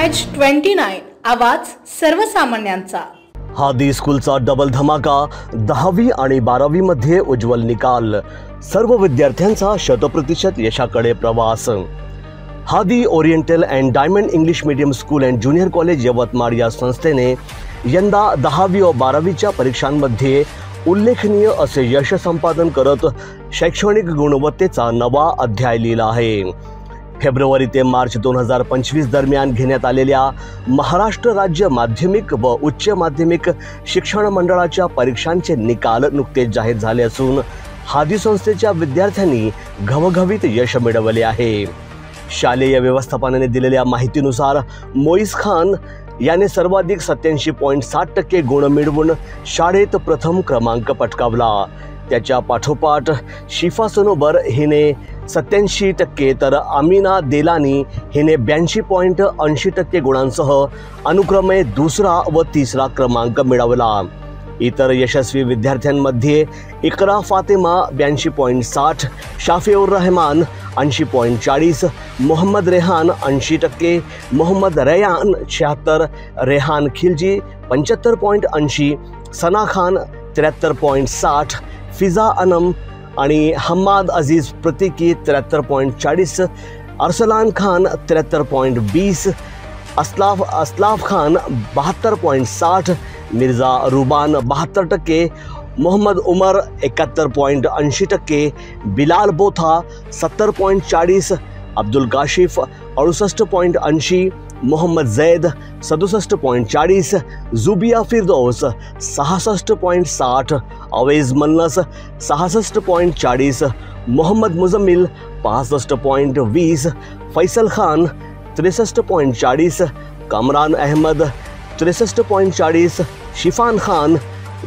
MH29 आवाज सर्वसामान्यांचा। हादी स्कूलचा डबल धमाका, 10वी आणि 12वी मध्ये उज्ज्वल निकाल, सर्व विद्यार्थ्यांचा 100% यशाकडे प्रवास। हादी oriental and diamond English medium school and junior college Yavatmal या संस्थेने यंदा 10वी व 12वीच्या परीक्षांमध्ये उल्लेखनीय असे यश संपादन करत शैक्षणिक गुणवत्तेचा नवा अध्याय लिहिला आहे। फेब्रुवारी ते मार्च 2025 दरम्यान घेण्यात आलेल्या महाराष्ट्र राज्य माध्यमिक व उच्च माध्यमिक शिक्षण मंडळाच्या परीक्षांचे निकाल नुकतेच जाहीर झाले असून हादी संस्थेच्या विद्यार्थ्यांनी घवघवीत यश मिळवले आहे। शालेय व्यवस्थापनाने दिलेल्या माहितीनुसार मोईस खान याने सर्वाधिक 87.7% गुण मिळवून शाळेत प्रथम क्रमांक पटकावला। त्याच्या पाठोपाठ शिफा सनोबर हिने 87% तर अमीना देलानी हिने 82.80% गुणांसह अनुक्रमे दुसरा व तिसरा क्रमांक मिळवला। इतर यशस्वी विद्यार्थ्यांमध्ये इकरा फातिमा 82.60, शाफिउर रहमान 80.40, मोहम्मद रेहान 80%, मोहम्मद रयान 76, रेहान खिलजी 75.80, सना खान 73.60, फिजा अनम आणि हम्माद अजीज प्रतीकी 73.40, अरसलान खान 73.20, असलाफ खान 72.60, मिर्जा रुबान 72%, मोहम्मद उमर 71.80%, बिलाल बोथा 70.40, अब्दुल काशिफ 68.80, मोहम्मद जैद 67.40, जुबिया फिरदौस 66.60, अवेज मन्नस 66.40, मोहम्मद मुजम्मिल 65.20, फैसल खान 63.40, कमरान अहमद 63.40, शिफान खान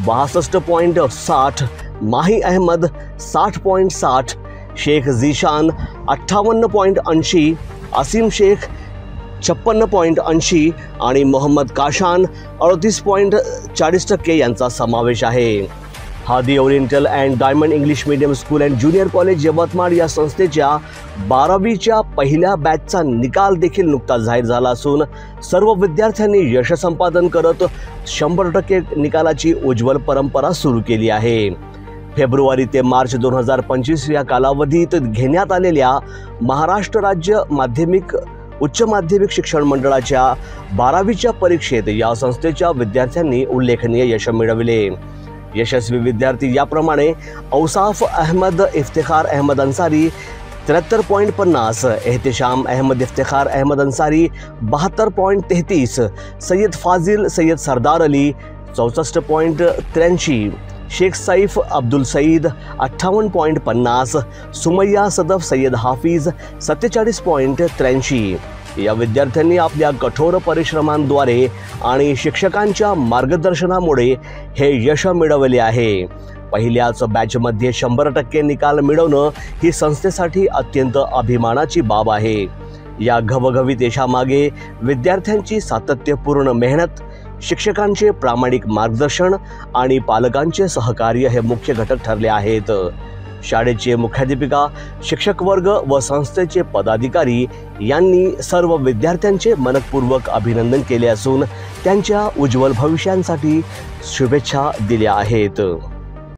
62.60, माही अहमद 60.60, शेख जीशान 58.80, असीम शेख 56.80 आणि मोहम्मद काशान 38.40% यांचा समावेश आहे। हादी oriental and diamond English medium school and junior college Yavatmal या संस्थेच्या 12वीच्या पहिल्या बॅचचा निकाल देखील नुकताच जाहीर झाला असून सर्व विद्यार्थ्यांनी यश संपादन करत 100% निकालाची उज्ज्वल परंपरा सुरू केली आहे। फेब्रुवारी ते मार्च 2025 या कालावधीत घेण्यात आलेल्या महाराष्ट्र राज्य माध्यमिक उच्च माध्यमिक शिक्षण मंडळाच्या 12वीच्या परीक्षेत या संस्थेच्या विद्यार्थ्यांनी उल्लेखनीय यश मिळवले। यशस्वी विद्यार्थी याप्रमाणे औसाफ अहमद इफ्तिखार अहमद अंसारी 73.50, एहतिशाम अहमद इफ्तिखार अहमद अंसारी 72.33, सय्यद फाजिल सय्यद सरदार अली 64.83, शेख सैफ अब्दुल सईद 58.50, सुमैया सदफ सय्यद हाफिज 47.83 या विद्यार्थ्यांनी आपल्या कठोर परिश्रमांद्वारे आणि शिक्षकांच्या मार्गदर्शनामुळे हे यश मिळवले आहे। पहिल्याच बॅचमध्ये 100% निकाल मिळवणं ही संस्थेसाठी अत्यंत अभिमानाची बाब आहे। या घवघवीत यशामागे विद्यार्थ्यांची सातत्यपूर्ण मेहनत, शिक्षकांचे प्रामाणिक मार्गदर्शन आणि पालकांचे सहकार्य हे मुख्य घटक ठरले आहेत। शाळेचे मुख्याध्यापिका, शिक्षक वर्ग व संस्थेचे पदाधिकारी यांनी सर्व विद्यार्थ्यांचे मनपूर्वक अभिनंदन केले असून त्यांच्या उज्ज्वल भविष्यासाठी शुभेच्छा दिल्या आहेत।